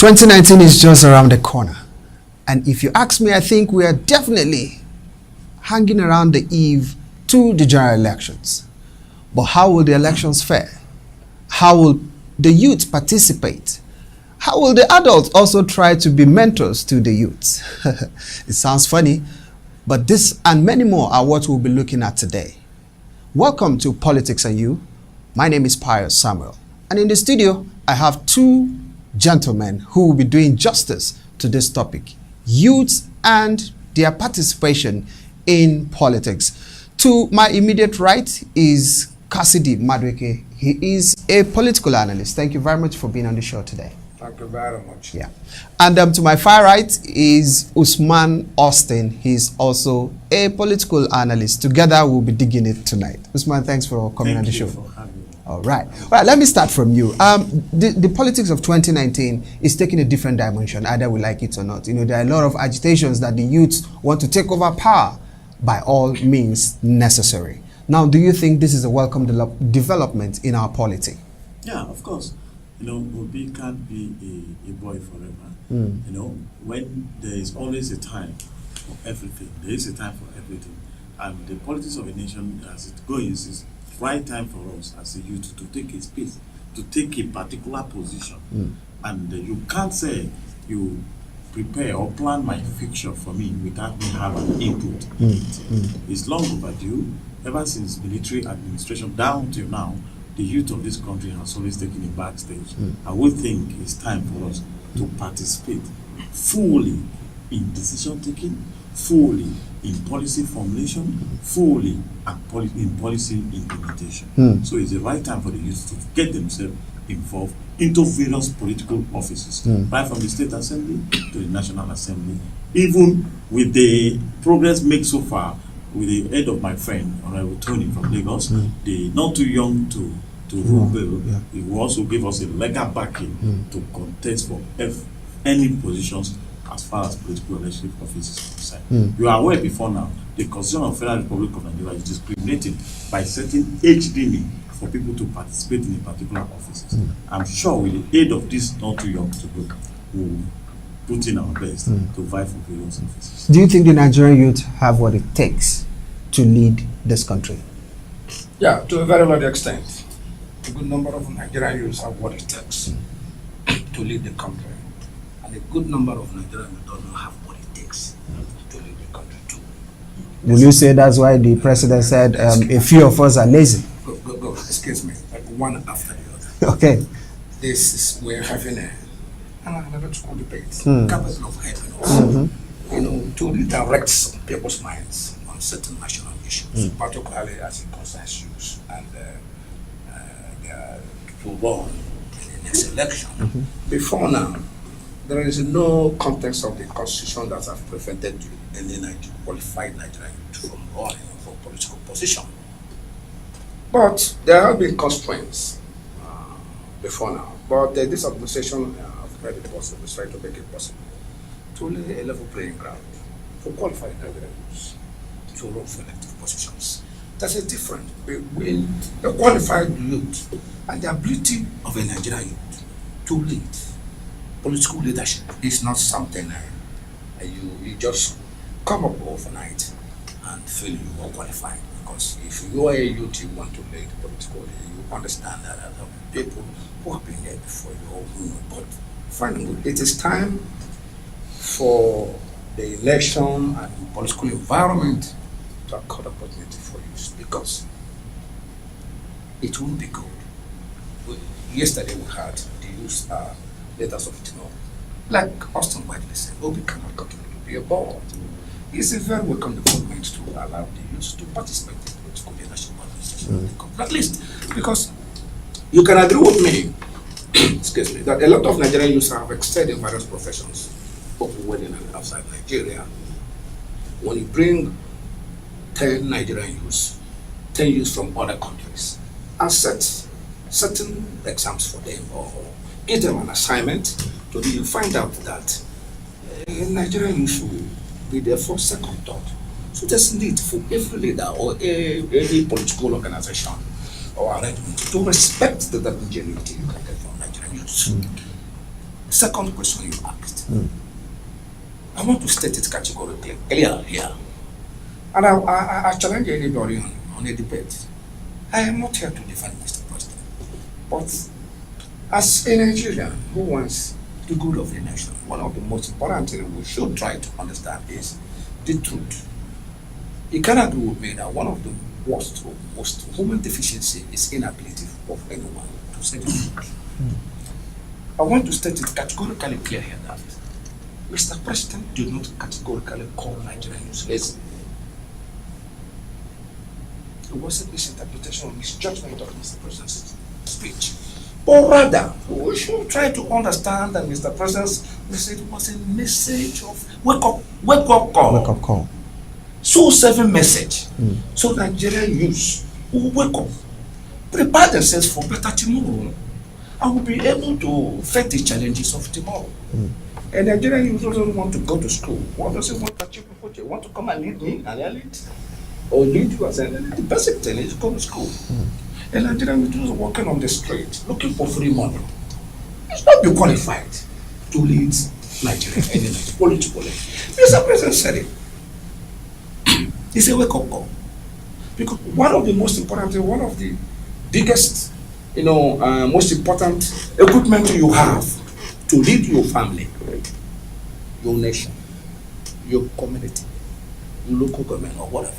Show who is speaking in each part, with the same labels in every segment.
Speaker 1: 2019 is just around the corner. And if you ask me, I think we are definitely hanging around the eve to the general elections. But how will the elections fare? How will the youth participate? How will the adults also try to be mentors to the youths? It sounds funny, but this and many more are what we'll be looking at today. Welcome to Politics and You. My name is Pius Samuel. And in the studio, I have two gentlemen who will be doing justice to this topic. Youths and their participation in politics. To my immediate right is Cassidy Madweke. He is a political analyst. Thank you very much for being on the show today.
Speaker 2: Thank you very much.
Speaker 1: Yeah. And to my far right is Usman Austin. He's also a political analyst. Together, we'll be digging it tonight. Usman, thanks for coming on the show. For having me. All right. Well, let me start from you. The politics of 2019 is taking a different dimension, either we like it or not. You know, there are a lot of agitations that the youths want to take over power by all means necessary. Now, do you think this is a welcome development in our polity?
Speaker 3: Yeah, of course. You know, Obi can't be a boy forever. You know, when there is always a time for everything, there is a time for everything. And the politics of a nation, as it goes, is right time for us as a youth to take a space, to take a particular position. And you can't say you prepare or plan my future for me without me having input. It's long overdue. Ever since military administration down till now, the youth of this country has always taken a backstage. I would think it's time for us to participate fully in decision taking, fully in policy formulation, fully in policy implementation. So it's the right time for the youth to get themselves involved into various political offices, right from the State Assembly to the National Assembly. Even with the progress made so far, with the aid of my friend, Honorable Tony from Lagos, the not too young to rule bill, he will also give us a legal backing to contest for any positions as far as political legislative offices are concerned. You are aware before now, the Constitution of the Federal Republic of Nigeria is discriminating by setting age limit for people to participate in particular offices. I'm sure with the aid of this not too young to vote, we will put in our best to vie for various offices.
Speaker 1: Do you think the Nigerian youth have what it takes to lead this country?
Speaker 2: Yeah, to a very large extent. A good number of Nigerian youths have what it takes to lead the country. And a good number of Nigerian youth don't have what it takes to lead the country too.
Speaker 1: Will you say that's why the president said a few of us are lazy?
Speaker 2: Go. Excuse me. Like one after the other.
Speaker 1: Okay.
Speaker 2: We're having another school debate, capable of helping us, you know, to redirect people's minds on certain national issues, particularly as it concerns youth and to run in the next election. Before now, there is no context of the constitution that has prevented any qualified Nigerian youth from running for political position. But there have been constraints before now. But this administration has made it possible, is trying to make it possible to lay a level playing ground for qualified Nigerian youths to run for elective positions. There's a difference between a qualified youth and the ability of a Nigerian youth to lead. Political leadership is not something you just come up overnight and feel you are qualified. Because if you are a youth, you want to lead politically, you understand that there are people who have been there before you. But finally, it is time for the election and political environment to accord opportunity for youth, because it won't be good. Yesterday we had the youth leaders of tomorrow. Like Austin widely said, Obi cannot continue to be a board. It's a very welcome development to allow the youth to participate in political leadership organizations. At least, because you can agree with me, excuse me, that a lot of Nigerian youth have excelled in various professions, both within and outside Nigeria. When you bring 10 Nigerian youths, 10 youths from other countries, and set certain exams for them or give them an assignment, to you find out that Nigerian youth will be there for second thought. So there's need for every leader or any political organization or arrangement to respect the ingenuity you can get from Nigerian youth. Second question you asked. I want to state it categorically clear here. And I challenge anybody on a debate. I am not here to defend Mr. President. But as a Nigerian who wants the good of the nation, one of the most important things we should try to understand is the truth. You can agree with me that one of the worst or most human deficiency is inability of anyone to say the truth. I want to state it categorically clear here that Mr. President did not categorically call Nigerians lazy. It wasn't misinterpretation or misjudgment of Mr. President's speech. But rather, we should try to understand that Mr. President's message was a message of wake up call.
Speaker 1: Wake up call.
Speaker 2: Soul-saving message. So Nigerian youth will wake up, prepare themselves for better tomorrow, and will be able to face the challenges of tomorrow. And Nigerian youth doesn't want to go to school. What does it want to achieve? They want to come and lead me and learn it, or lead you as an elite. The basic thing is go to school. And Nigerian youth is working on the street, looking for free money. It's not be qualified to lead Nigeria any politically. Mr. President said it. It's a wake-up call. Because one of the most important, one of the biggest, most important equipment you have to lead your family, your nation, your community, your local government, or whatever,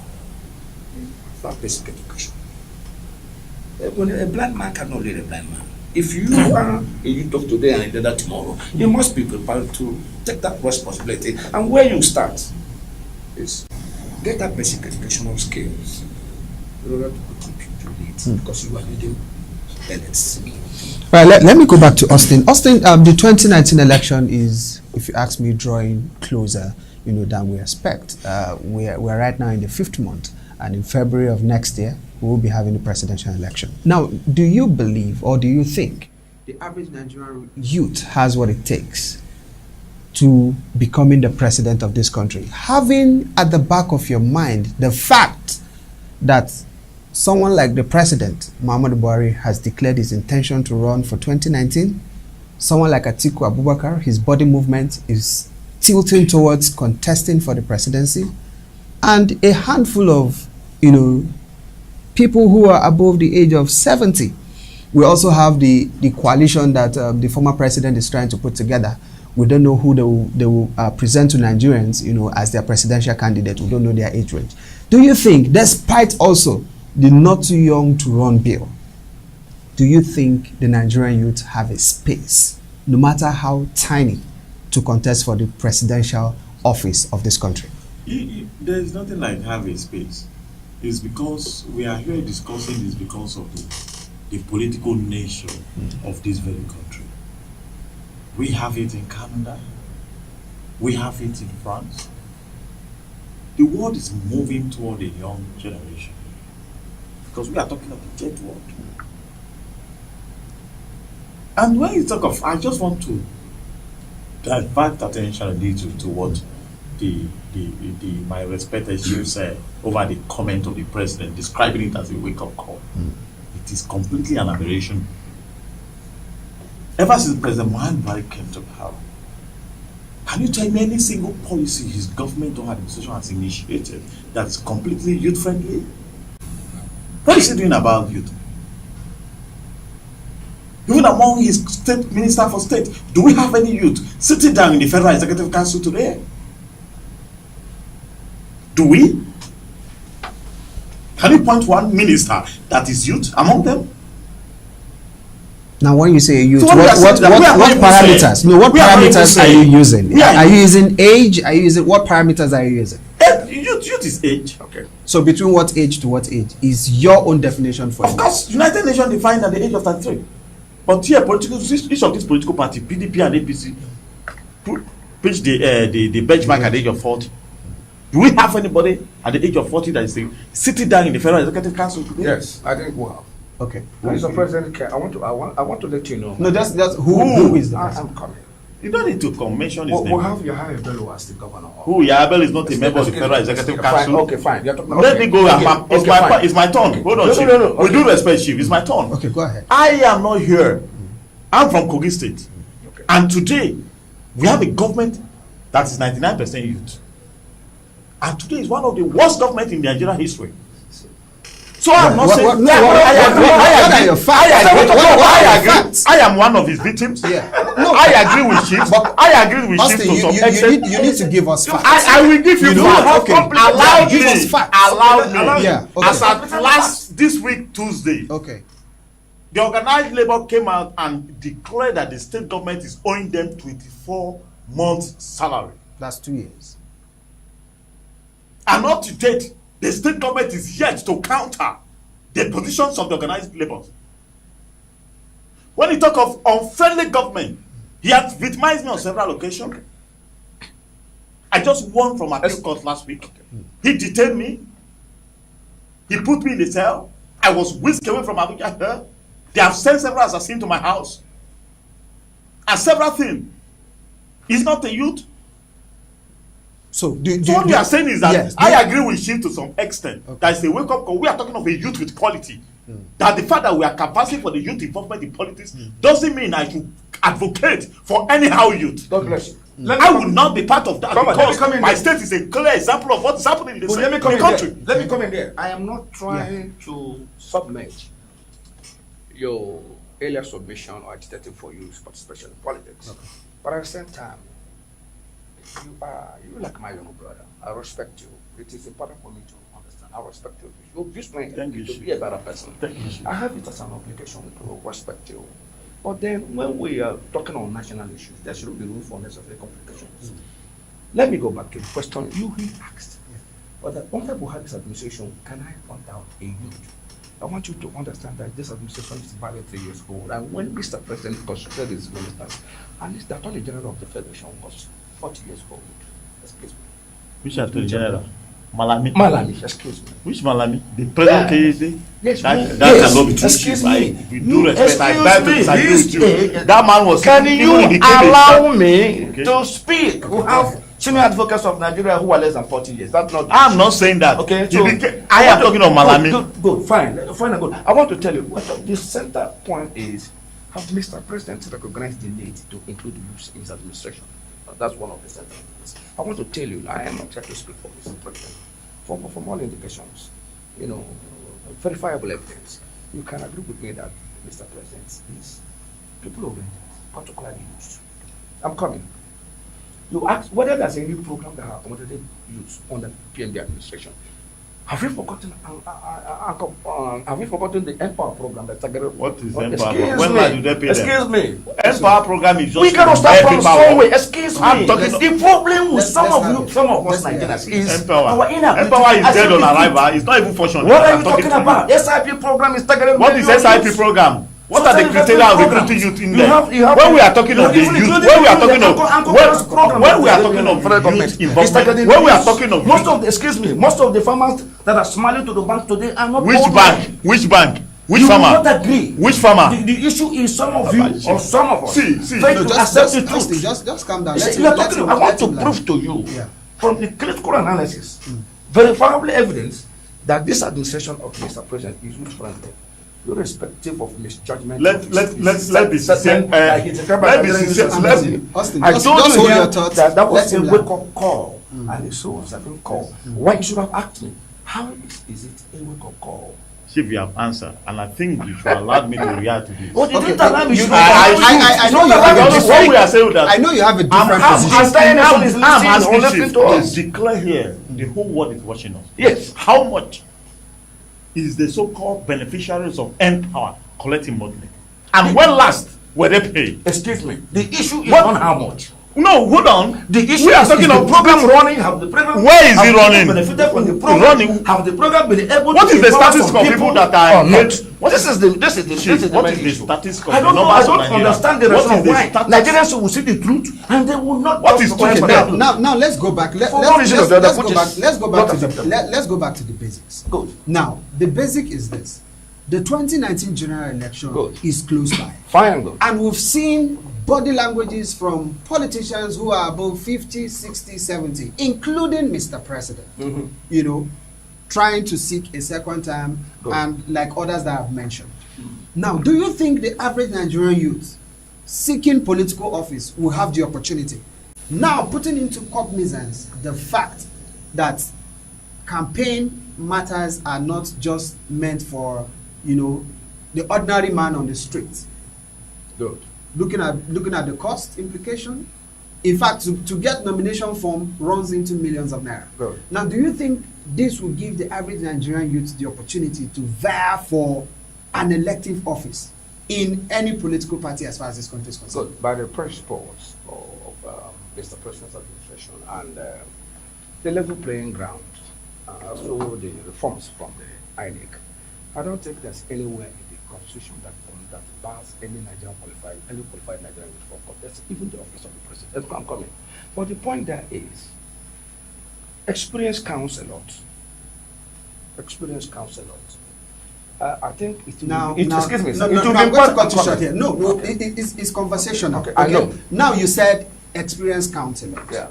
Speaker 2: that basic education. When a blind man cannot lead a blind man. If you are a youth of today and a leader tomorrow, you must be prepared to take that responsibility. And where you start is get that basic educational skills in order to contribute to lead, because you are leading elites.
Speaker 1: Right, let me go back to Austin. Austin, the 2019 election is, if you ask me, drawing closer, than we expect. We're right now in the 5th month, and in February of next year, we will be having a presidential election. Now, do you believe, or do you think the average Nigerian youth has what it takes to becoming the president of this country, having at the back of your mind the fact that someone like the president, Muhammadu Buhari, has declared his intention to run for 2019? Someone like Atiku Abubakar, his body movement is tilting towards contesting for the presidency, and a handful of, people who are above the age of 70. We also have the coalition that the former president is trying to put together. We don't know who they will present to Nigerians, as their presidential candidate. We don't know their age range. Do you think, despite also the not too young to run bill, do you think the Nigerian youth have a space, no matter how tiny, to contest for the presidential office of this country?
Speaker 3: There is nothing like have a space. It's because we are here discussing this because of the political nature of this very country. We have it in Canada. We have it in France. The world is moving toward a young generation, because we are talking of the jet world. And when you talk of, I just want to divert attention a little to what my respected Chief said over the comment of the president, describing it as a wake-up call. It is completely an aberration. Ever since President Buhari came to power, can you tell me any single policy his government or administration has initiated that is completely youth-friendly? What is he doing about youth? Even among his state minister for state, do we have any youth sitting down in the Federal Executive Council today? Do we? Can you point one minister that is youth among them?
Speaker 1: Now, when you say youth,
Speaker 3: So
Speaker 1: what parameters? No, what parameters are you using? Are you using age? Are you using what parameters are you using?
Speaker 3: Youth is age.
Speaker 2: Okay.
Speaker 1: So between what age to what age is your own definition for
Speaker 3: Of
Speaker 1: it?
Speaker 3: course, United Nations defined at the age of 33. But here, each of these political parties, PDP and APC, preach the benchmark at the age of 40. Do we have anybody at the age of 40 that is sitting down in the Federal Executive Council today?
Speaker 2: Yes, I think we have.
Speaker 1: Okay.
Speaker 2: Mr. President, I want to let you know.
Speaker 1: No, just who is the person?
Speaker 2: I'm coming.
Speaker 3: You don't need to mention his name.
Speaker 2: We'll have Yahya Bello as the governor.
Speaker 3: Who? Yahya is not a member of the Federal Executive Council.
Speaker 2: Okay, fine. You're talking
Speaker 3: Let me go. It's my turn. Hold on, Chief.
Speaker 2: No.
Speaker 3: With due respect, Chief, it's my turn.
Speaker 1: Okay, go ahead.
Speaker 3: I am not here. I'm from Kogi State.
Speaker 2: Okay.
Speaker 3: And today, we have a government that is 99% youth. And today is one of the worst governments in Nigerian history. So I'm not saying I am one of his victims.
Speaker 1: Yeah.
Speaker 3: No, I agree with Chiefs.
Speaker 1: But
Speaker 3: I agree with Chiefs to some extent.
Speaker 1: You need to give us facts.
Speaker 3: I will give you facts.
Speaker 1: Okay.
Speaker 3: Allow
Speaker 1: Give us
Speaker 3: me.
Speaker 1: facts.
Speaker 3: Allow me.
Speaker 1: Yeah. Okay.
Speaker 3: As at last this week Tuesday,
Speaker 1: Okay.
Speaker 3: the organized labor came out and declared that the state government is owing them 24 months salary.
Speaker 1: That's 2 years.
Speaker 3: And up to date, the state government is yet to counter the positions of the organized labor. When you talk of unfriendly government, he has victimized me on several occasions. I just won from appeal court last week. He detained me. He put me in the cell. I was whisked away from Abuja. They have sent several assassins to my house. And several things. He's not a youth.
Speaker 1: So,
Speaker 3: What we are saying is that
Speaker 1: yes,
Speaker 3: I agree with you to some extent. Okay. That is a wake-up call. We are talking of a youth with quality. That the fact that we are canvassing for the youth involvement in politics doesn't mean I should advocate for anyhow youth.
Speaker 2: God bless you.
Speaker 3: I will not be part of that because my
Speaker 2: there.
Speaker 3: state is a clear example of what is happening in the country.
Speaker 2: Let me come in there. I am not trying to submerge your earlier submission or agitating for you participation in politics. Okay. But at the same time, you like my younger brother. I respect you. It is important for me to understand. I respect you. Your views to be a better person.
Speaker 3: Thank you.
Speaker 2: I have it as an obligation to respect you. But then when we are talking on national issues, there should be room for necessary complications. Let me go back to the question you asked. Whether under Buhari's administration, can I point out a youth? I want you to understand that this administration is barely 3 years old. And when Mr. President constituted his ministers, at least the Attorney General of the Federation was 40 years old. Excuse me.
Speaker 3: Which Attorney General? Malami.
Speaker 2: Malami, excuse me.
Speaker 3: Which Malami? The present KSD?
Speaker 2: Yes,
Speaker 3: that
Speaker 2: yes.
Speaker 3: cannot be true.
Speaker 2: Excuse me.
Speaker 3: With due respect, I beg to disagree with you. That man was.
Speaker 2: Can you allow me
Speaker 3: Okay.
Speaker 2: to speak? We have senior advocates of Nigeria who are less than 40 years. That's not.
Speaker 3: I'm not saying that.
Speaker 2: Okay,
Speaker 3: so
Speaker 2: so
Speaker 3: I am talking of Malami.
Speaker 2: Good, fine and good. I want to tell you what the center point is. Have Mr. President recognized the need to include youth in his administration? That's one of the center points. I want to tell you, I am not trying to speak for Mr. President. From all indications, verifiable evidence, you can agree with me that Mr. President is people-oriented, particularly youth. I'm coming. You asked whether there's any program that have accommodated youth under PND administration. Have you forgotten? Have you forgotten the Empower program that targeted?
Speaker 3: What is Empower? When did they pay them?
Speaker 2: Excuse me.
Speaker 3: Empower program is just.
Speaker 2: We cannot start from somewhere. Excuse me.
Speaker 3: I'm talking.
Speaker 2: The problem with some of us Nigerians is
Speaker 3: Empower.
Speaker 2: our inability.
Speaker 3: Empower is dead on arrival. It's not even functioning.
Speaker 2: What are you talking about? SIP program is targeted.
Speaker 3: What is SIP program? What are the criteria of recruiting youth in there? When we are talking of the youth, when we are talking of youth involvement, when we are talking of
Speaker 2: most of the farmers that are smiling to the bank today are not.
Speaker 3: Which bank? Which bank? Which farmer?
Speaker 2: You will not agree.
Speaker 3: Which farmer?
Speaker 2: The issue is some of you or some of us.
Speaker 3: See.
Speaker 2: No,
Speaker 1: just calm down.
Speaker 2: I want to prove to you from the critical analysis, verifiable evidence that this administration of Mr. President is youth friendly. Irrespective of misjudgment.
Speaker 3: Let's be sincere.
Speaker 2: I told you that was a wake-up call, and it's so certain call. Why you should have asked me? How is it a wake-up call?
Speaker 3: Chief, you have answered, and I think you should allow me to react to this.
Speaker 2: What did you allow me?
Speaker 1: I know you have a different position.
Speaker 3: I'm asking Chief to declare here, the whole world is watching us.
Speaker 2: Yes.
Speaker 3: How much is the so-called beneficiaries of Empower collecting monthly? And when last were they paid?
Speaker 2: Excuse me. The issue is not how much.
Speaker 3: No, hold on.
Speaker 2: The issue is the program running. Have the program?
Speaker 3: Where is it running?
Speaker 2: Benefited from the program.
Speaker 3: Running.
Speaker 2: Have the program been able?
Speaker 3: What is the status of people that are
Speaker 2: not? This is the
Speaker 3: status of
Speaker 2: I don't know. I don't understand the reason of why Nigerians will see the truth and they will not.
Speaker 3: What is talking about?
Speaker 1: Now let's go back. Let's go back to the basics.
Speaker 2: Good.
Speaker 1: Now the basic is this: the 2019 general election is close by.
Speaker 2: Fine, good.
Speaker 1: And we've seen body languages from politicians who are above 50, 60, 70, including Mr. President, trying to seek a second term and like others that I've mentioned. Now, do you think the average Nigerian youth seeking political office will have the opportunity. Now, putting into cognizance the fact that campaign matters are not just meant for, the ordinary man on the street.
Speaker 2: Good.
Speaker 1: Looking at the cost implication, in fact, to get nomination form runs into millions of naira.
Speaker 2: Good.
Speaker 1: Now, do you think this will give the average Nigerian youth the opportunity to vie for an elective office in any political party as far as this country is concerned?
Speaker 2: Good. By the principles of Mr. President's administration and the level playing ground, so the reforms from the INEC, I don't think there's anywhere in the constitution that bars any qualified Nigerian for contest, even the office of the president. I'm coming. But the point there is, experience counts a lot. Experience counts a lot. I think it will be excuse me.
Speaker 1: I'm going to cut you short here. No, okay. It's conversational.
Speaker 2: Okay, I know.
Speaker 1: Now you said experience counts a lot.
Speaker 2: Yeah.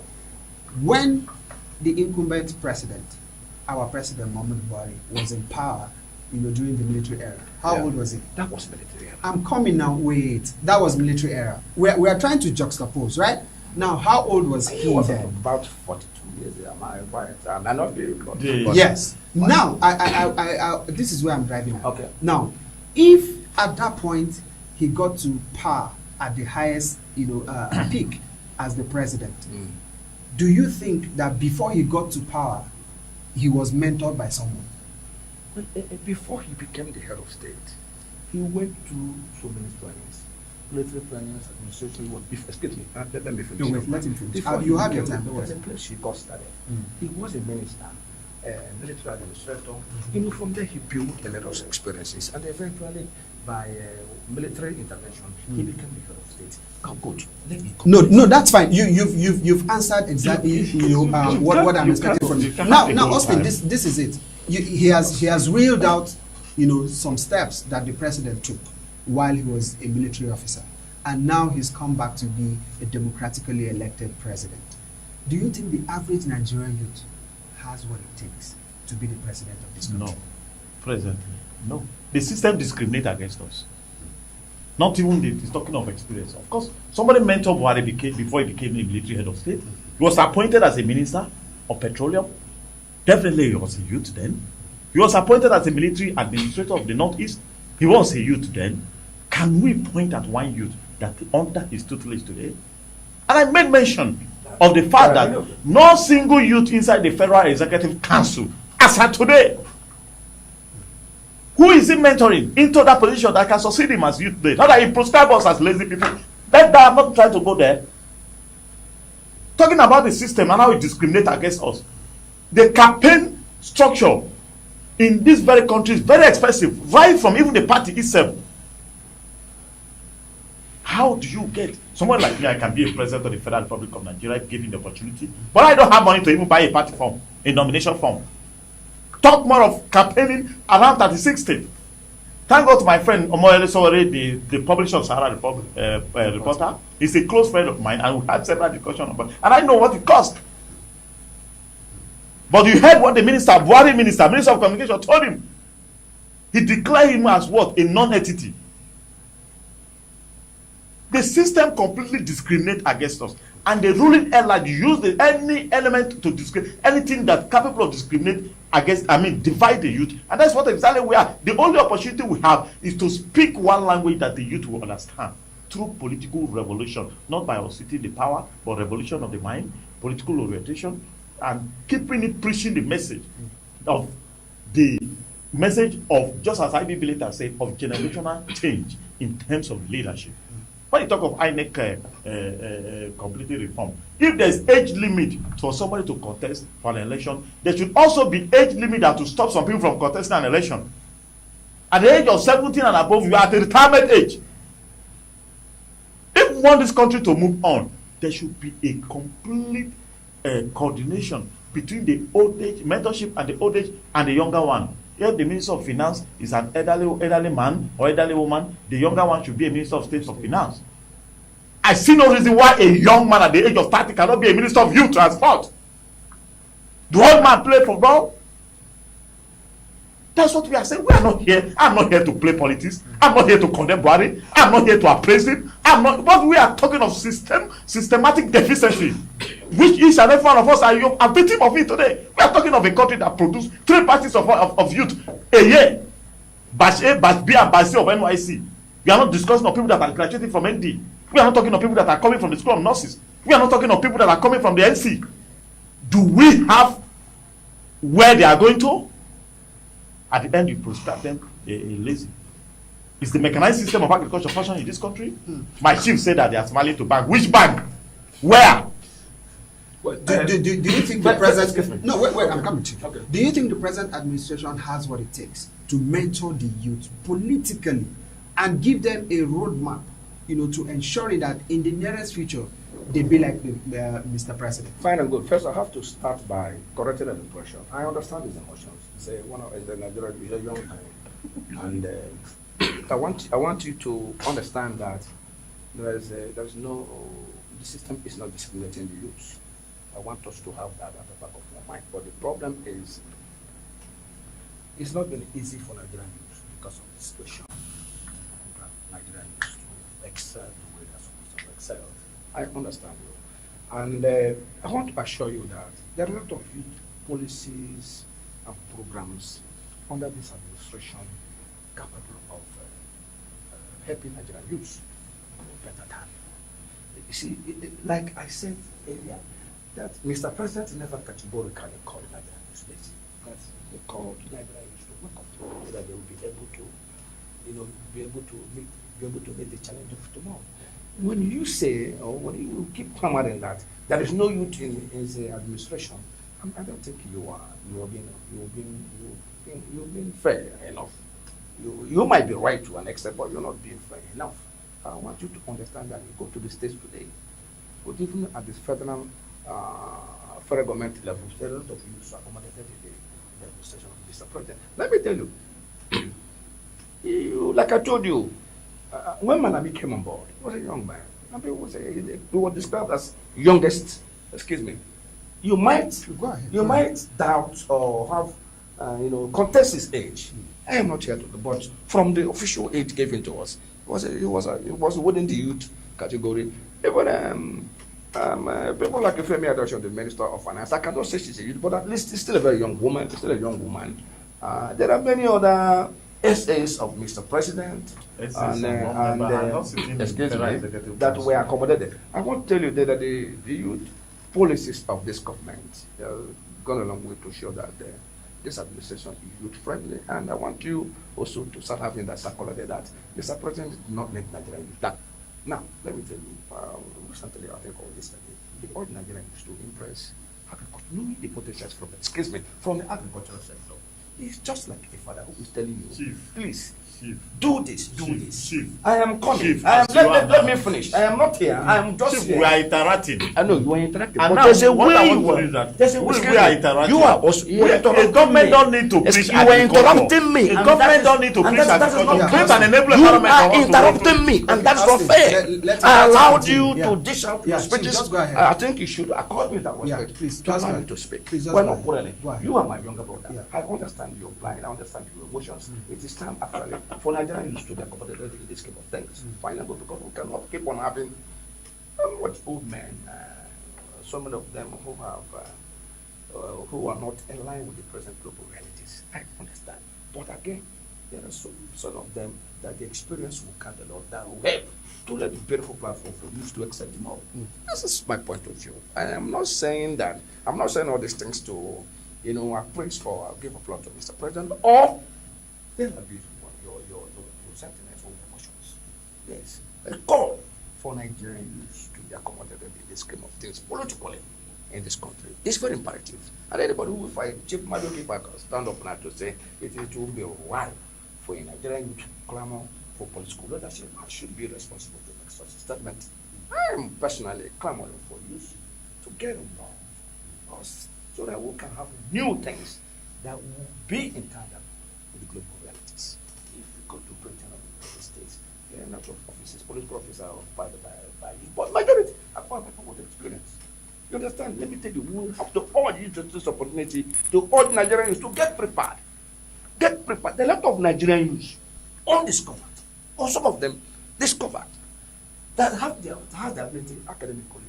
Speaker 1: When the incumbent president, our president Muhammadu Buhari, was in power, during the military era, how old was he?
Speaker 2: That was military era.
Speaker 1: I'm coming now. Wait, that was military era. We are trying to juxtapose, right? Now, how old was he
Speaker 2: was
Speaker 1: then?
Speaker 2: About 42 years. Am I right? I may not be. But
Speaker 1: yes. Now, I this is where I'm driving at.
Speaker 2: Okay.
Speaker 1: Now, if at that point he got to power at the highest, peak as the president, do you think that before he got to power, he was mentored by someone?
Speaker 2: Well, before he became the head of state, he went through so many plannings, military plannings, administration. Excuse me, let me finish.
Speaker 1: No, wait, let him finish.
Speaker 2: Before
Speaker 1: You have your time. Don't worry.
Speaker 2: The place he got started. He was a minister, military administrator. From there he built a lot of experiences, and eventually, by military intervention, he became the head of state. Oh, good. Let me
Speaker 1: no, that's fine. You've answered exactly what I'm expecting from you. Now, Austin, this is it. He has reeled out, some steps that the president took while he was a military officer, and now he's come back to be a democratically elected president. Do you think the average Nigerian youth has what it takes to be the president of this country?
Speaker 3: No, presently, no. The system discriminates against us. Not even it's talking of experience. Of course, somebody mentored Buhari before he became the military head of state. He was appointed as a minister of petroleum. Definitely he was a youth then. He was appointed as a military administrator of the Northeast. He was a youth then. Can we point at one youth that under his tutelage today? And I made mention of the fact that no single youth inside the Federal Executive Council, as of today, who is he mentoring into that position that can succeed him as youth today? Not that he proscribes us as lazy people. I'm not trying to go there. Talking about the system and how it discriminates against us. The campaign structure in this very country is very expensive, right from even the party itself. How do you get someone like me? I can be a president of the Federal Republic of Nigeria given the opportunity, but I don't have money to even buy a party form, a nomination form. Talk more of campaigning around 36 states. Thank God to my friend Omoyele Sowore, the publisher of Sahara Reporter. He's a close friend of mine, and we had several discussions about it. And I know what it cost. But you heard what the Buhari minister of communication told him. He declared him as what? A non-entity. The system completely discriminates against us. And the ruling elite use any element to discriminate, anything that's capable of discriminate against, divide the youth. And that's what exactly we are. The only opportunity we have is to speak one language that the youth will understand through political revolution, not by unseating the power, but revolution of the mind, political orientation, and keeping it preaching the message of just as I.B. later said, of generational change in terms of leadership. When you talk of INEC completely reform, if there's age limit for somebody to contest for an election, there should also be age limit that to stop some people from contesting an election. At the age of 17 and above, you are at the retirement age. If we want this country to move on, there should be a complete coordination between the old age mentorship and the old age and the younger one. If the Minister of Finance is an elderly man or elderly woman, the younger one should be a Minister of State of Finance. I see no reason why a young man at the age of 30 cannot be a Minister of Youth Transport. Do old man play football? That's what we are saying. We are not here. I'm not here to play politics. I'm not here to condemn Buhari. I'm not here to appraise him. I'm not. But we are talking of systematic deficiency, which each and every one of us are victim of it today. We are talking of a country that produced 3 parties of youth a year, batch A, batch B, and batch C of NYC. We are not discussing of people that are graduating from ND. We are not talking of people that are coming from the School of Nurses. We are not talking of people that are coming from the NC. Do we have where they are going to? At the end, you prescribe them a lazy. Is the mechanized system of agriculture functioning in this country? My chief said that they are smiling to bank. Which bank? Where?
Speaker 1: Well, do you think the present? No, wait, I'm coming to you. Okay. Do you think the present administration has what it takes to mentor the youth politically and give them a roadmap, to ensuring that in the nearest future they be like Mr. President?
Speaker 2: Fine and good. First, I have to start by correcting an impression. I understand his emotions. Say the Nigerian is a young man, and I want you to understand that the system is not discriminating the youth. I want us to have that at the back of our mind. But the problem is, it's not been easy for Nigerian youth because of the situation. Nigerian youth to excel the way they're supposed to excel. I understand you. And I want to assure you that there are a lot of youth policies and programs under this administration capable of helping Nigerian youth better time. You see, like I said earlier, that Mr. President never categorically called Nigerian youth lazy. But he called Nigerian youth to wake up, so that they will be able to, be able to meet the challenge of tomorrow. When you say, or when you keep clamoring that there is no youth in the administration, I don't think you're being fair enough. You might be right to an extent, but you're not being fair enough. I want you to understand that you go to the states today, but even at the federal government level, there are a lot of youths accommodated in the administration of Mr. President. Let me tell you, like I told you, when Manabi came on board, he was a young man. He was described as youngest. Excuse me. You might doubt or have contest his age. I am not here to, but from the official age given to us, it was within the youth category. Even people like Femi Adotion, the Minister of Finance, I cannot say she's a youth, but at least she's still a very young woman. There are many other essays of Mr. President that were accommodated. I want to tell you that the youth policies of this government gone a long way to show that this administration is youth friendly, and I want you also to start having that circular that Mr. President did not let Nigerian youth down. Now, let me tell you, recently I think all this the ordinary Nigerian used to impress agriculture, knowing the potentials from the agricultural sector. It's just like a father who is telling you, Chief, please, Chief, do this. Chief, I am coming. Chief, let me finish. I am not here. I am just
Speaker 3: Chief,
Speaker 2: here.
Speaker 3: We are interacting.
Speaker 2: I know you are interacting.
Speaker 3: And
Speaker 2: but
Speaker 3: now,
Speaker 2: there's a
Speaker 3: what
Speaker 2: way
Speaker 3: I want to do is that we are interacting.
Speaker 2: You are also
Speaker 3: the government don't need to preach
Speaker 2: you are interrupting me.
Speaker 3: The government don't need to preach agriculture. Create an enabling
Speaker 2: You
Speaker 3: environment.
Speaker 2: are interrupting me, and that's not fair. I allowed you to dish out your speeches.
Speaker 1: Just go ahead.
Speaker 2: I think you should accord me that respect.
Speaker 1: Please,
Speaker 2: to allow me to speak.
Speaker 1: Why
Speaker 2: not quarreling? You are my younger brother.
Speaker 1: Yeah.
Speaker 2: I understand your blind. I understand your emotions. It is time actually for Nigerians to be accommodated in this scheme of things. Finally, because we cannot keep on having old men, so many of them who are not aligned with the present global realities. I understand. But again, there are some of them that the experience will count a lot, that will help to let the beautiful platform for youth to accept them all. This is my point of view. I am not saying all these things to, appraise or give applause to Mr. President, or there will be your sentiments or emotions. Yes. A call for Nigerian youth to be accommodated in this scheme of things politically in this country. It's very imperative. And anybody who will fight Chief Madoki Parker stand up now to say it will be right for a Nigerian youth to clamor for political leadership. I should be responsible to make such a statement. I am personally clamoring for youth to get involved, so that we can have new things that will be in tandem with the global realities. If we go to Britain or the United States, there are a lot of offices, political officers are occupied by youth, but majority are by people with experience. You understand? Let me tell you, we have to urge you to this opportunity to urge Nigerians to get prepared. Get prepared. A lot of Nigerian youths, undiscovered, or some of them discovered, that have the ability academically,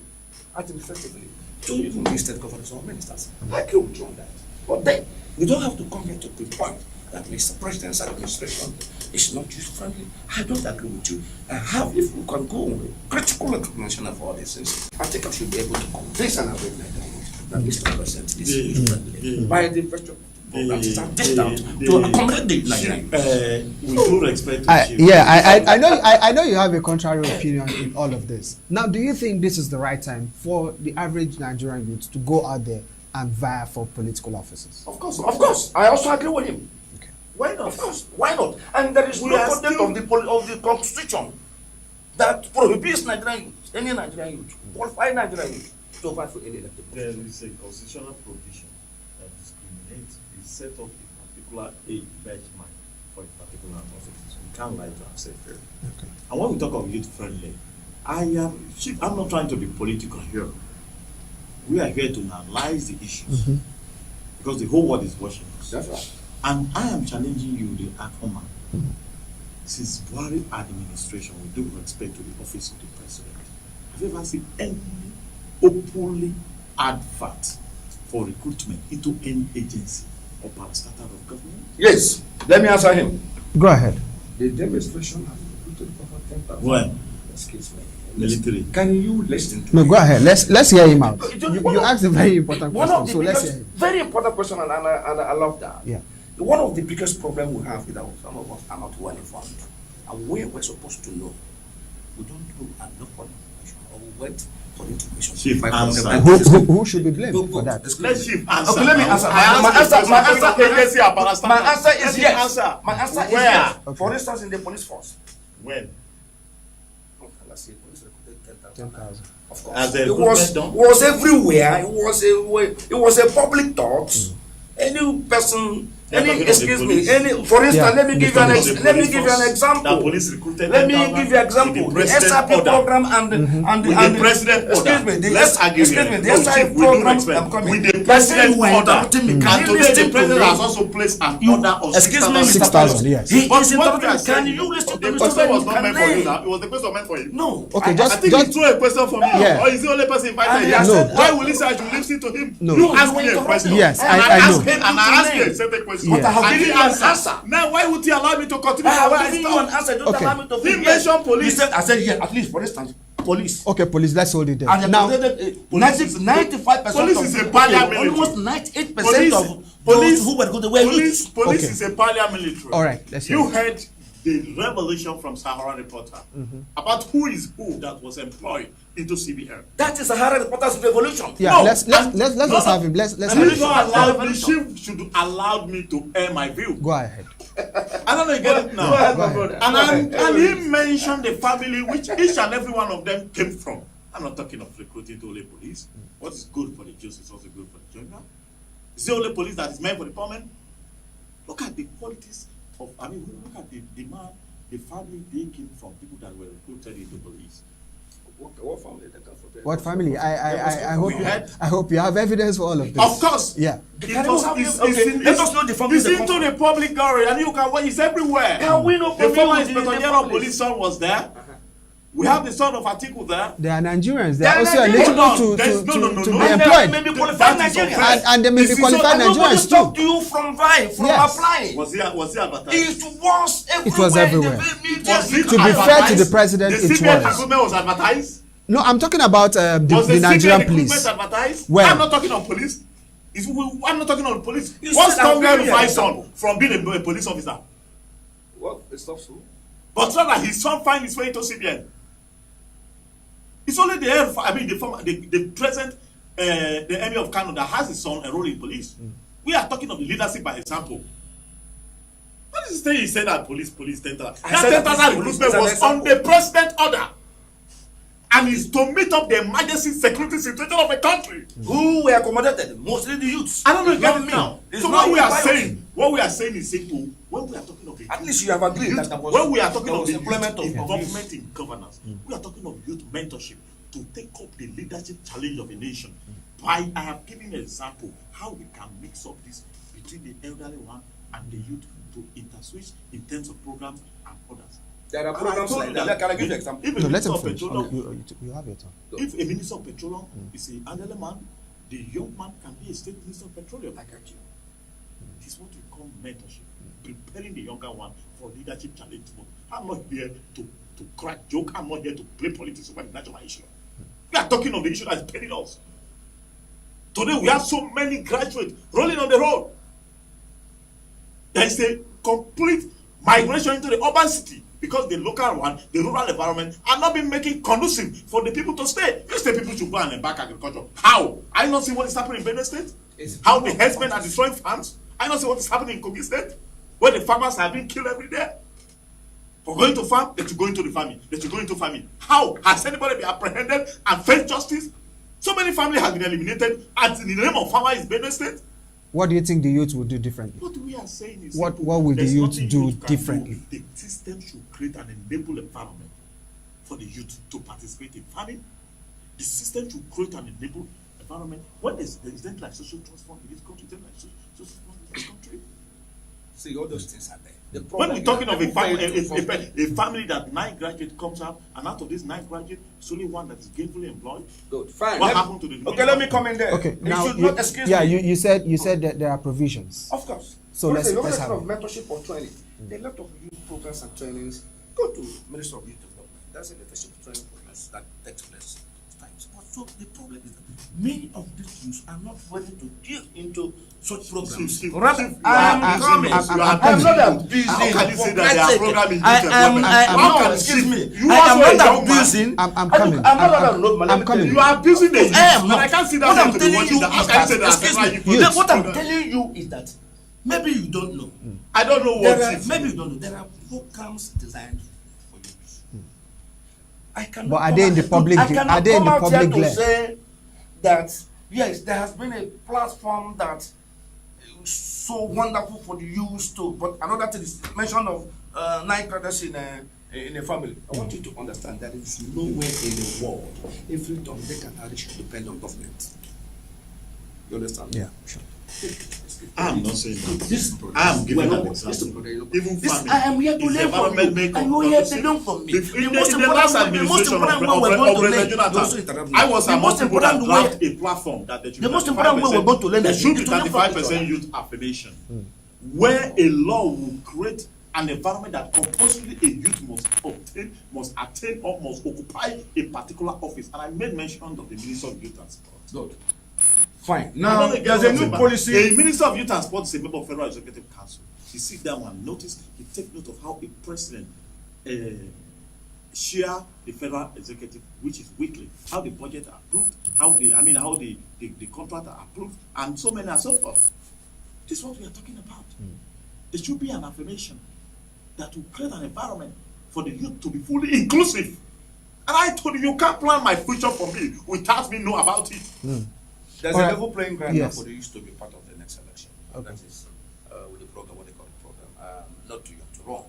Speaker 2: administratively, to even be state governors or ministers. I agree with you on that. But then, we don't have to come here to the point that Mr. President's administration is not youth-friendly. I don't agree with you. If we can go on critical explanation of all these things, I think I should be able to convince an average Nigerian that Mr. President is youth-friendly by the virtue programs that are out to accommodate the Nigerian.
Speaker 3: With due respect to
Speaker 1: I know you have a contrary opinion in all of this. Now, do you think this is the right time for the average Nigerian youth to go out there and vie for political offices?
Speaker 2: Of course. I also agree with him.
Speaker 1: Okay.
Speaker 2: Why not? Of course. Why not? And there is no content of the constitution that prohibits Nigerian youth, any Nigerian youth, qualified Nigerian youth, to vie for any elected
Speaker 3: There
Speaker 2: position.
Speaker 3: is a constitutional provision that discriminates. It set up a particular age benchmark for a particular office. We can't lie to ourselves here.
Speaker 1: Okay.
Speaker 3: And when we talk of youth friendly, I'm not trying to be political here. We are here to analyze the issues because the whole world is watching us.
Speaker 2: That's right.
Speaker 3: And I am challenging you, the Akoma. Since Buhari administration, with due respect to the office of the president, have you ever seen any openly advert for recruitment into any agency or parastatal of government?
Speaker 2: Yes. Let me answer him.
Speaker 1: Go ahead.
Speaker 2: The demonstration has recruited over 10,000.
Speaker 3: When?
Speaker 2: Excuse me.
Speaker 3: Military.
Speaker 2: Can you listen to
Speaker 1: No,
Speaker 2: me?
Speaker 1: go ahead. Let's hear him out.
Speaker 2: One
Speaker 1: You
Speaker 2: of-
Speaker 1: asked a very important
Speaker 2: One
Speaker 1: question,
Speaker 2: of the
Speaker 1: so let's
Speaker 2: biggest,
Speaker 1: hear him.
Speaker 2: very important question, and I love that.
Speaker 1: Yeah.
Speaker 2: One of the biggest problems we have is that some of us are not well informed. And we're supposed to know. We don't know enough information, or we wait for the information.
Speaker 3: Chief, answer.
Speaker 1: Who should be blamed for that?
Speaker 3: Let's Chief answer.
Speaker 2: Okay, let me
Speaker 3: now.
Speaker 2: answer.
Speaker 3: I
Speaker 2: My
Speaker 3: asked
Speaker 2: answer-
Speaker 3: the
Speaker 2: my
Speaker 3: question,
Speaker 2: answer-
Speaker 3: agency or parastatal.
Speaker 2: My answer
Speaker 3: Let
Speaker 2: is
Speaker 3: him
Speaker 2: yes.
Speaker 3: answer.
Speaker 2: My answer is
Speaker 3: Where?
Speaker 2: yes.
Speaker 1: Okay.
Speaker 2: For instance, in the police force.
Speaker 3: When?
Speaker 2: Let's say police recruited 10,000.
Speaker 1: 10,000.
Speaker 2: Of course.
Speaker 3: As a
Speaker 2: It was everywhere. It was a public thought. Any person,
Speaker 3: They're talking of the
Speaker 2: excuse me,
Speaker 3: police.
Speaker 2: for instance,
Speaker 1: Yeah.
Speaker 2: let me give you an example.
Speaker 3: That police recruited.
Speaker 2: Let me
Speaker 3: 10,000
Speaker 2: give you an example.
Speaker 3: with
Speaker 2: The
Speaker 3: president
Speaker 2: SRP
Speaker 3: order.
Speaker 2: program and
Speaker 3: With the president order.
Speaker 2: excuse me,
Speaker 3: Let's argue
Speaker 2: excuse
Speaker 3: here.
Speaker 2: me, the
Speaker 3: No,
Speaker 2: SRP
Speaker 3: Chief, with due
Speaker 2: program.
Speaker 3: respect,
Speaker 2: I'm coming.
Speaker 3: with the
Speaker 2: You're saying
Speaker 3: president
Speaker 2: you are
Speaker 3: order.
Speaker 2: interrupting me. Can
Speaker 3: And
Speaker 2: you
Speaker 3: today
Speaker 2: listen
Speaker 3: the
Speaker 2: to
Speaker 3: president
Speaker 2: me?
Speaker 3: has also placed an order of
Speaker 2: Excuse me, Mr.
Speaker 1: 6,000, yes.
Speaker 2: He
Speaker 3: But
Speaker 2: is
Speaker 3: what we
Speaker 2: interrupting
Speaker 3: are
Speaker 2: me. Can
Speaker 3: saying,
Speaker 2: you listen to
Speaker 3: the
Speaker 2: me?
Speaker 3: question was not
Speaker 2: Can
Speaker 3: meant for you
Speaker 2: I-
Speaker 3: now. It was the question meant for you.
Speaker 2: No.
Speaker 1: Okay,
Speaker 3: I
Speaker 1: just
Speaker 3: think he threw a question for me.
Speaker 1: Yeah.
Speaker 3: Or is the only person invited here?
Speaker 2: No.
Speaker 3: Why will he say I should listen to him?
Speaker 1: No.
Speaker 3: You asked me a
Speaker 2: You
Speaker 3: question.
Speaker 1: Yes,
Speaker 3: and
Speaker 1: I
Speaker 3: asked
Speaker 1: know.
Speaker 3: him, and I asked you a certain question.
Speaker 1: Yes. But I
Speaker 2: have
Speaker 3: And he
Speaker 2: given you an answer.
Speaker 3: Now, why would he allow me to continue?
Speaker 2: I have
Speaker 3: Why
Speaker 2: given
Speaker 3: stop?
Speaker 2: you an answer. Don't
Speaker 1: Okay.
Speaker 2: allow me to
Speaker 3: He
Speaker 2: finish.
Speaker 3: mentioned police.
Speaker 2: I said yes. At least, for instance, police.
Speaker 1: Okay, police, let's hold it there.
Speaker 2: And
Speaker 1: Now,
Speaker 2: 95%
Speaker 3: police
Speaker 2: of
Speaker 3: is a
Speaker 2: people,
Speaker 3: paramilitary.
Speaker 2: almost 98%
Speaker 3: Police-
Speaker 2: of
Speaker 3: police-
Speaker 2: those who were good were
Speaker 3: Police,
Speaker 2: youth.
Speaker 3: police
Speaker 1: Okay.
Speaker 3: is a paramilitary.
Speaker 1: All right, let's hear
Speaker 3: You
Speaker 1: it.
Speaker 3: heard the revelation from Sahara Reporter about who is who that was employed into CBN.
Speaker 2: That is Sahara Reporters Revolution.
Speaker 1: yeah,
Speaker 3: No,
Speaker 1: let's
Speaker 3: and-
Speaker 1: just have him. Let's
Speaker 3: And
Speaker 1: have
Speaker 3: he
Speaker 1: him.
Speaker 3: allowed me, she should allow me to air my view.
Speaker 1: Go ahead.
Speaker 3: I don't know you get it now.
Speaker 2: Go ahead,
Speaker 1: Go
Speaker 2: my
Speaker 1: ahead.
Speaker 2: brother.
Speaker 3: And he mentioned the family which each and every one of them came from. I'm not talking of recruiting to only police. What is good for the Jews is also good for the general. Is the only police that is meant for the common? Look at the qualities of, look at the man, the family they came from, people that were recruited into police.
Speaker 2: What family? They come from?
Speaker 1: What family? I hope
Speaker 3: We had-
Speaker 1: I hope you have evidence for all of this.
Speaker 3: Of course.
Speaker 1: Yeah.
Speaker 2: Can you have you- okay, let us know the family
Speaker 3: It's
Speaker 2: they
Speaker 3: into
Speaker 2: come
Speaker 3: the public gallery and you can, it's everywhere.
Speaker 2: Can we not
Speaker 3: The
Speaker 2: put
Speaker 3: former
Speaker 2: you in the
Speaker 3: Inspector General
Speaker 2: families?
Speaker 3: Police son was there. We have the son of Atiku there.
Speaker 1: They are Nigerians. They
Speaker 2: They
Speaker 1: are
Speaker 2: are
Speaker 1: also
Speaker 2: Nigerians.
Speaker 1: eligible
Speaker 3: Hold on.
Speaker 1: to
Speaker 3: There's- no,
Speaker 1: be
Speaker 3: no.
Speaker 2: And they
Speaker 1: employed.
Speaker 2: may be
Speaker 3: That
Speaker 2: qualified
Speaker 3: is
Speaker 2: Nigerians.
Speaker 3: offense.
Speaker 1: And they may be
Speaker 3: This is
Speaker 1: qualified
Speaker 3: not-
Speaker 2: Nobody
Speaker 1: Nigerians
Speaker 2: stopped
Speaker 1: too.
Speaker 2: you from vying, from
Speaker 1: Yes.
Speaker 2: applying.
Speaker 3: Was he advertised?
Speaker 2: It was everywhere.
Speaker 1: It was everywhere.
Speaker 2: In the very media.
Speaker 3: Was it
Speaker 1: To be fair to the
Speaker 3: advertised?
Speaker 1: president,
Speaker 3: the
Speaker 1: it
Speaker 3: CBN
Speaker 1: was.
Speaker 3: recruitment was advertised.
Speaker 1: No, I'm talking about
Speaker 3: Was
Speaker 1: the
Speaker 3: the
Speaker 1: Nigerian
Speaker 3: CBN
Speaker 1: police.
Speaker 3: recruitment advertised?
Speaker 1: Where?
Speaker 3: I'm not talking of police. I'm not talking of the police.
Speaker 2: You
Speaker 3: What's
Speaker 2: said I'm
Speaker 3: Tonga
Speaker 2: giving you an
Speaker 3: Rufai's
Speaker 2: example.
Speaker 3: son from being a police officer?
Speaker 2: Well, it's not so.
Speaker 3: But rather his son find his way into CBN. It's only the present the emir of Kano that has his son enrolled in police. We are talking of the leadership by example. What is the thing he said that police 10,000? That
Speaker 2: said that
Speaker 3: 10,000
Speaker 2: police
Speaker 3: recruitment
Speaker 2: is an
Speaker 3: was on
Speaker 2: example.
Speaker 3: the president order. And is to meet up the emergency security situation of a country.
Speaker 2: Who were accommodated? Mostly the youths.
Speaker 3: I don't know if you
Speaker 2: Not
Speaker 3: get it
Speaker 2: me.
Speaker 3: now.
Speaker 2: It's
Speaker 3: So
Speaker 2: not
Speaker 3: what we are
Speaker 2: required.
Speaker 3: saying is simple. When we are talking of the
Speaker 2: At least you have agreed
Speaker 3: youth,
Speaker 2: that there was,
Speaker 3: when we are talking
Speaker 2: there
Speaker 3: of
Speaker 2: was
Speaker 3: the
Speaker 2: employment
Speaker 3: youth
Speaker 2: of
Speaker 3: involvement in governance, we are talking of youth mentorship to take up the leadership challenge of a nation. I have given an example how we can mix up this between the elderly one and the youth to interswitch in terms of programs and others.
Speaker 2: There are programs like that. Can I give you an example?
Speaker 3: If a
Speaker 1: No, let
Speaker 3: minister
Speaker 1: him
Speaker 3: of
Speaker 1: finish.
Speaker 3: petroleum,
Speaker 1: You have your turn.
Speaker 3: if a minister of petroleum is a elderly man, the young man can be a state minister of petroleum.
Speaker 2: I got you.
Speaker 3: This is what we call mentorship, preparing the younger one for leadership challenge. I'm not here to crack joke. I'm not here to play politics over the national issue. We are talking of the issue that is paining us. Today we have so many graduates rolling on the road. There is a complete migration into the urban city because the local one, the rural environment, are not being making conducive for the people to stay. You say people should go and embark agriculture. How? I not see what is happening in Benue State. How the herdsmen are destroying farms. I not see what is happening in Kogi State, where the farmers are being killed every day. For going to farm, they should go into the farming. They should go into farming. How? Has anybody been apprehended and faced justice? So many families have been eliminated, and in the name of farmer is Benue State.
Speaker 1: What do you think the youth will do differently?
Speaker 3: What we are saying is
Speaker 1: What will the youth do differently?
Speaker 3: The system should create an enable environment for the youth to participate in farming. The system should create an enable environment. What is there like social transform in this country? Is there like social transform in this country?
Speaker 2: See, all those things are there.
Speaker 3: When we're talking of a family that 9 graduates comes out, and out of these 9 graduates, it's only one that is gainfully employed.
Speaker 2: Good, fine.
Speaker 3: What happened to the?
Speaker 2: Okay, let me come in there.
Speaker 1: Okay,
Speaker 2: you
Speaker 1: now
Speaker 2: should not excuse
Speaker 1: yeah,
Speaker 2: me.
Speaker 1: you said that there are provisions.
Speaker 2: Of course.
Speaker 1: So let's have
Speaker 2: of
Speaker 1: it.
Speaker 2: mentorship or training. There are a lot of youth programs and trainings. Go to Minister of Youth Development. That's a leadership training programs that takes place times. But so the problem is that many of these youths are not ready to deal into such programs. Rather, I'm not abusing.
Speaker 3: How can you say that there are programs in youth development?
Speaker 2: Excuse me.
Speaker 3: You
Speaker 2: I am
Speaker 3: also a
Speaker 2: not
Speaker 3: young man.
Speaker 2: abusing.
Speaker 1: I'm coming.
Speaker 2: I'm
Speaker 1: coming.
Speaker 3: You are abusing the youth.
Speaker 2: I am
Speaker 3: But
Speaker 2: not.
Speaker 3: I can't see
Speaker 2: What
Speaker 3: that
Speaker 2: I'm
Speaker 3: to be
Speaker 2: telling
Speaker 3: watching
Speaker 2: you
Speaker 3: that. How
Speaker 2: is
Speaker 3: can you say
Speaker 2: that,
Speaker 3: that?
Speaker 2: excuse me,
Speaker 3: Youth
Speaker 2: what I'm
Speaker 3: program.
Speaker 2: telling you is that maybe you don't know.
Speaker 3: I don't know what it is.
Speaker 2: Maybe you don't know. There are programs designed for youth. I cannot.
Speaker 1: But are they in the public? Are they in the public
Speaker 2: to
Speaker 1: glare?
Speaker 2: say that yes, there has been a platform that is so wonderful for the youth to. But another thing is mention of 9 brothers in a family. I want you to understand that there is nowhere in the world every Tom, Dick, and Harry should depend on government. You understand?
Speaker 1: Yeah, sure.
Speaker 3: I'm not saying that.
Speaker 2: This,
Speaker 3: I'm giving
Speaker 2: well,
Speaker 3: an
Speaker 2: listen,
Speaker 3: example.
Speaker 2: brother,
Speaker 3: Even
Speaker 2: this,
Speaker 3: farming.
Speaker 2: I am here to
Speaker 3: Is
Speaker 2: learn from you.
Speaker 3: environment make
Speaker 2: And you are here to
Speaker 3: conducive?
Speaker 2: learn from me.
Speaker 3: In the last administration of President Jonathan, I was among people that draft a platform that there should
Speaker 2: the
Speaker 3: be
Speaker 2: most important way we're going to learn
Speaker 3: there
Speaker 2: is
Speaker 3: should be
Speaker 2: to learn from each
Speaker 3: 35%
Speaker 2: other.
Speaker 3: youth affiliation, where a law will create an environment that compulsorily a youth must attain or must occupy a particular office. And I made mention of the Minister of Youth and Sport.
Speaker 2: Good. Fine. Now, there's a new policy.
Speaker 3: A Minister of Youth and Sport is a member of Federal Executive Council. He sit down and notice, he take note of how a president share the federal executive, which is weekly, how the budget are approved, how the contract are approved, and so many and so forth. This is what we are talking about. There should be an affirmation that will create an environment for the youth to be fully inclusive. And I told you can't plan my future for me without me know about it.
Speaker 2: There's
Speaker 1: All
Speaker 2: a
Speaker 1: right.
Speaker 2: level playing ground
Speaker 1: Yes.
Speaker 2: now for the youth to be part of the next election.
Speaker 1: Okay.
Speaker 2: That is with the program, what they call the program, not too young to run.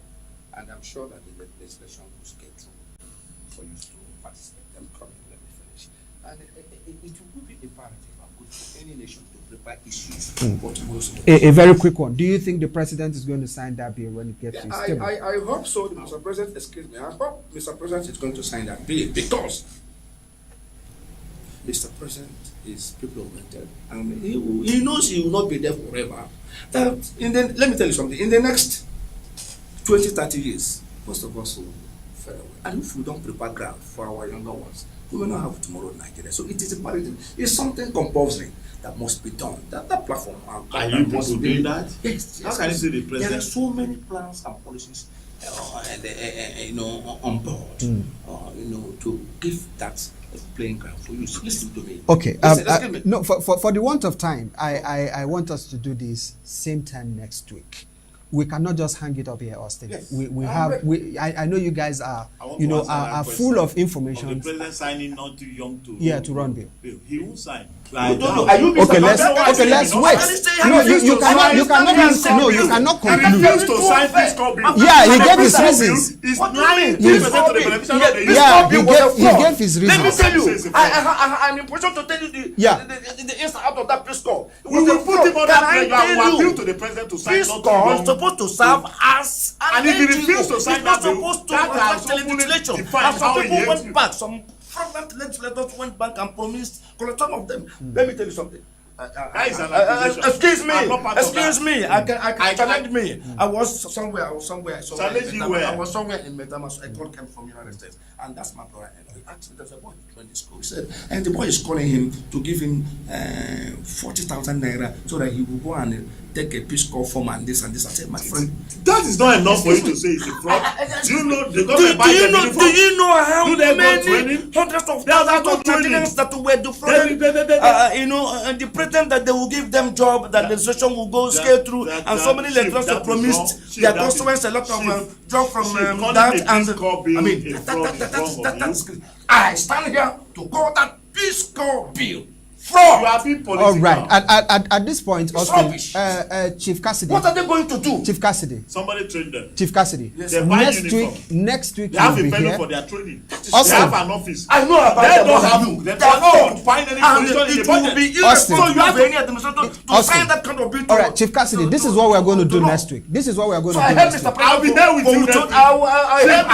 Speaker 2: And I'm sure that the legislation will get through for youth to participate. I'm coming, let me finish. And it will be imperative and good for any nation to prepare issues for tomorrow's
Speaker 1: A very quick one. Do you think the president is going to sign that bill when it gets to his table?
Speaker 2: I hope so, Mr. President. Excuse me. I hope Mr. President is going to sign that bill because Mr. President is people oriented and he knows he will not be there forever. Let me tell you something. In the next 20, 30 years, most of us will fade away. And if we don't prepare ground for our younger ones, we will not have tomorrow in Nigeria. So it is imperative. It's something compulsory that must be done. That platform.
Speaker 3: Are you people doing that?
Speaker 2: Yes.
Speaker 3: How can you say the president?
Speaker 2: There are so many plans and policies, on board, to give that playing ground for you. So listen to me.
Speaker 1: Okay.
Speaker 2: Listen to me.
Speaker 1: No, for the want of time, I want us to do this same time next week. we cannot just hang it up here, Austin.
Speaker 2: Yes.
Speaker 1: I know you guys are,
Speaker 3: to
Speaker 1: are full of information.
Speaker 3: Of the president signing not too young to
Speaker 1: run bill.
Speaker 3: He won't sign.
Speaker 1: Okay, let's wait. No, you cannot conclude.
Speaker 3: He refused to sign fiscal bill.
Speaker 1: Yeah, he gave his reasons.
Speaker 3: He's lying.
Speaker 1: He gave his reasons.
Speaker 2: Let me tell you, I'm in position to tell you the inside out of that fiscal.
Speaker 3: We will put him on that pressure and will appeal to the president to sign not too
Speaker 2: fiscal
Speaker 3: young.
Speaker 2: supposed to serve as
Speaker 3: And if he refused to sign that bill,
Speaker 2: supposed to
Speaker 3: that has
Speaker 2: reflect
Speaker 3: openly
Speaker 2: legislation.
Speaker 3: defined
Speaker 2: And some
Speaker 3: how he
Speaker 2: people
Speaker 3: hates
Speaker 2: went
Speaker 3: you.
Speaker 2: back, some fraudulent legislators went back and promised, some of them. Let me tell you something.
Speaker 3: That is an accusation.
Speaker 2: Excuse me.
Speaker 3: I'm not part of
Speaker 2: Excuse
Speaker 3: that.
Speaker 2: me. I can challenge me. I was somewhere.
Speaker 3: Challenge you where?
Speaker 2: I was somewhere in Metamas. A call came from United States, and that's my brother. And he asked me, "There's a boy in the school." He said, and the boy is calling him to give him 40,000 naira so that he will go and take a peace call form and this and this. I said, my friend,
Speaker 3: That is not enough for you to say it's a fraud. Do you know the government buy the uniform?
Speaker 2: Do you know how
Speaker 3: Do they go
Speaker 2: many
Speaker 3: training?
Speaker 2: hundreds of
Speaker 3: They are
Speaker 2: thousands
Speaker 3: not
Speaker 2: of
Speaker 3: training.
Speaker 2: Nigerians that were defrauded? And the president that they will give them job, that legislation will go scale through, and so many lecturers have promised their customers a lot of job from that. And I mean, that's I stand here to call that fiscal bill fraud.
Speaker 3: You are being political.
Speaker 1: All right. At this point, Austin,
Speaker 2: rubbish.
Speaker 1: Chief Cassidy.
Speaker 2: What are they going to do?
Speaker 1: Chief Cassidy.
Speaker 3: Somebody train them.
Speaker 1: Chief Cassidy.
Speaker 2: Yes,
Speaker 3: They buy
Speaker 1: next
Speaker 3: uniform.
Speaker 1: week
Speaker 3: They have
Speaker 1: you'll
Speaker 3: a
Speaker 1: be
Speaker 3: venue
Speaker 1: here.
Speaker 3: for their training. They
Speaker 1: Austin.
Speaker 3: have an office.
Speaker 2: I know about
Speaker 3: They
Speaker 2: them,
Speaker 3: don't
Speaker 2: but
Speaker 3: have
Speaker 2: you.
Speaker 3: they
Speaker 2: They are
Speaker 3: don't
Speaker 2: not.
Speaker 3: find any
Speaker 2: And
Speaker 3: position in
Speaker 2: it
Speaker 3: the
Speaker 2: will
Speaker 3: budget.
Speaker 2: be
Speaker 1: Austin.
Speaker 2: irresponsible. You have any administrator to
Speaker 1: Austin.
Speaker 2: sign that kind of bill.
Speaker 1: All right, Chief Cassidy, this is what we're going to do next week. This is what we're going
Speaker 2: So
Speaker 1: to
Speaker 2: I
Speaker 1: do
Speaker 2: help
Speaker 1: next
Speaker 2: Mr.
Speaker 1: week.
Speaker 2: President.
Speaker 3: I'll be there with you next week. I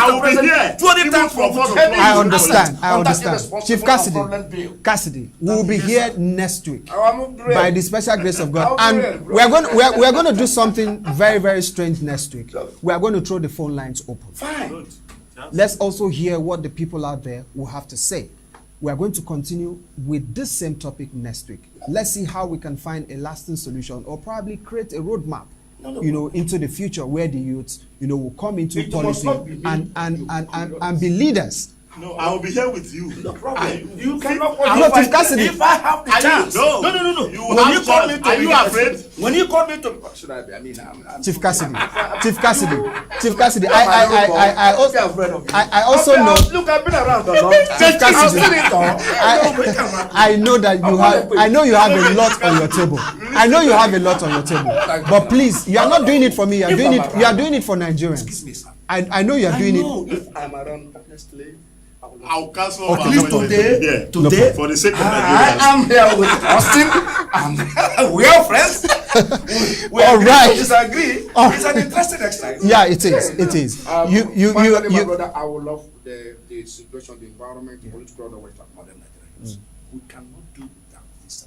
Speaker 3: will be here.
Speaker 2: 20
Speaker 3: Even
Speaker 2: times
Speaker 3: from
Speaker 2: for
Speaker 3: 4
Speaker 2: telling
Speaker 3: o'clock.
Speaker 1: I
Speaker 2: you
Speaker 1: understand. I
Speaker 2: on that
Speaker 1: understand.
Speaker 2: irresponsible
Speaker 1: Chief
Speaker 2: and
Speaker 1: Cassidy.
Speaker 2: fraudulent bill.
Speaker 1: Cassidy, we will be here next week
Speaker 2: I'm great.
Speaker 1: by the special grace of God,
Speaker 2: I'll
Speaker 1: and
Speaker 2: be here, bro.
Speaker 1: we're going to do something very, very strange next week. We are going to throw the phone lines open.
Speaker 2: Fine.
Speaker 3: Good.
Speaker 1: Let's also hear what the people out there will have to say. We are going to continue with this same topic next week. Let's see how we can find a lasting solution, or probably create a roadmap, into the future where the youth, will come into
Speaker 2: It must
Speaker 1: policy
Speaker 2: not be me.
Speaker 1: and be leaders.
Speaker 3: No, I will be here with you.
Speaker 2: No problem. You cannot.
Speaker 1: No, Chief Cassidy.
Speaker 2: If I have the chance.
Speaker 3: No.
Speaker 2: No.
Speaker 3: You
Speaker 2: When
Speaker 3: have
Speaker 2: you call me
Speaker 3: chance.
Speaker 2: to
Speaker 3: Are you afraid?
Speaker 2: When you call me to, what should I be? I mean, I'm
Speaker 1: Chief Cassidy, I also know.
Speaker 2: Look, I've been around a long time.
Speaker 1: Chief Cassidy,
Speaker 2: I
Speaker 1: I know that you have a lot on your table. I know you have a lot on your table. But please, you are not doing it for me. You are doing it for Nigerians.
Speaker 2: Excuse me, sir.
Speaker 1: I know you are doing it.
Speaker 2: If I'm around, honestly,
Speaker 3: I'll cancel
Speaker 1: Okay.
Speaker 3: our
Speaker 2: please
Speaker 3: appointment.
Speaker 2: today,
Speaker 3: For the sake of
Speaker 2: I
Speaker 3: Nigerians.
Speaker 2: am here with Austin. We are friends. We
Speaker 1: All
Speaker 2: agree
Speaker 1: right.
Speaker 2: to disagree.
Speaker 1: Oh.
Speaker 2: It's an interesting exercise.
Speaker 1: Yeah, it is. It is.
Speaker 2: Finally, my brother, I would love the situation, the environment, the political order we talk about in Nigeria. We cannot do without this.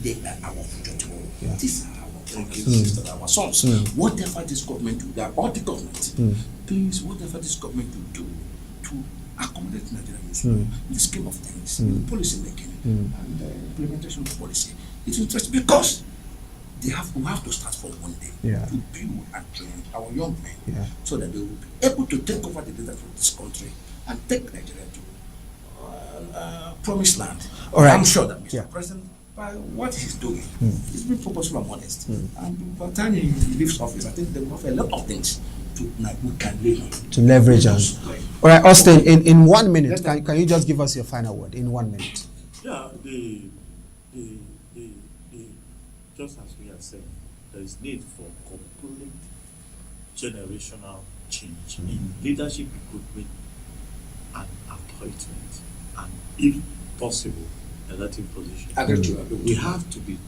Speaker 2: They are our future tomorrow. These are our kids, these are our sons. Whatever this government do, they are all the government. Please, whatever this government will do to accommodate Nigerians in the scheme of things, policy making and implementation of policy, it's interesting because we have to start from one day to build and train our young men so that they will be able to take over the leadership of this country and take Nigeria to promised land.
Speaker 1: All right.
Speaker 2: I'm sure that Mr. President, by what he's doing, he's been purposeful and honest. And by the time he leaves office, I think they will have a lot of things we can live
Speaker 1: To leverage on. All right, Austin, in 1 minute, can you just give us your final word in 1 minute?
Speaker 3: Yeah, the just as we have said, there is need for complete generational change in leadership recruitment and appointment, and if possible, elective position. We have to be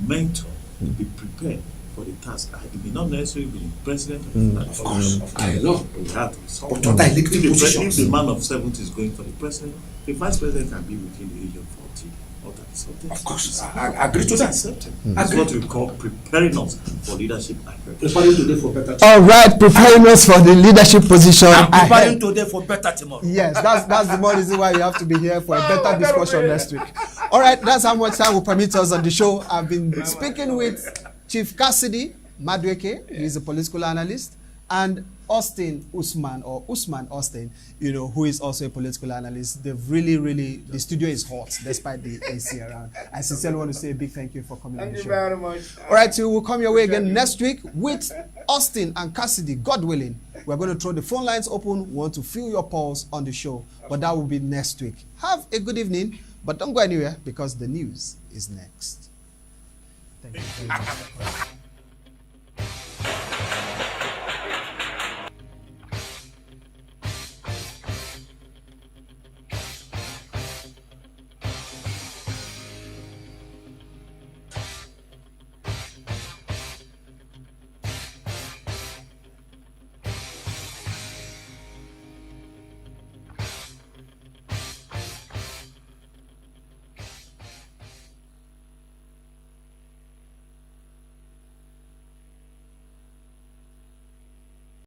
Speaker 3: mentored, to be prepared for the task. It may not necessarily be the president
Speaker 2: Of course, I know.
Speaker 3: We have to be someone.
Speaker 2: But what elected
Speaker 3: If
Speaker 2: positions?
Speaker 3: the man of 70 is going for the president, the vice president can be within the age of 40 or 30 something.
Speaker 2: Of course, I agree to
Speaker 3: It's
Speaker 2: that.
Speaker 3: accepted. That's what we call preparing us for leadership and purpose.
Speaker 2: Preparing today for better.
Speaker 1: All right, preparing us for the leadership position.
Speaker 2: I'm preparing
Speaker 1: ahead.
Speaker 2: today for better tomorrow.
Speaker 1: Yes, that's the more reason why you have to be here for a better discussion next week. All right, that's how much time will permit us on the show. I've been speaking with Chief Cassidy Madweke. He's a political analyst, and Austin Usman or Usman Austin, who is also a political analyst. They've really, the studio is hot despite the AC around. I sincerely want to say a big thank you for coming on the show.
Speaker 2: Thank you very much.
Speaker 1: All right, so we'll come your way again next week with Austin and Cassidy, God willing. We're going to throw the phone lines open. We want to feel your pulse on the show, but that will be next week. Have a good evening, but don't go anywhere because the news is next. Thank you very much.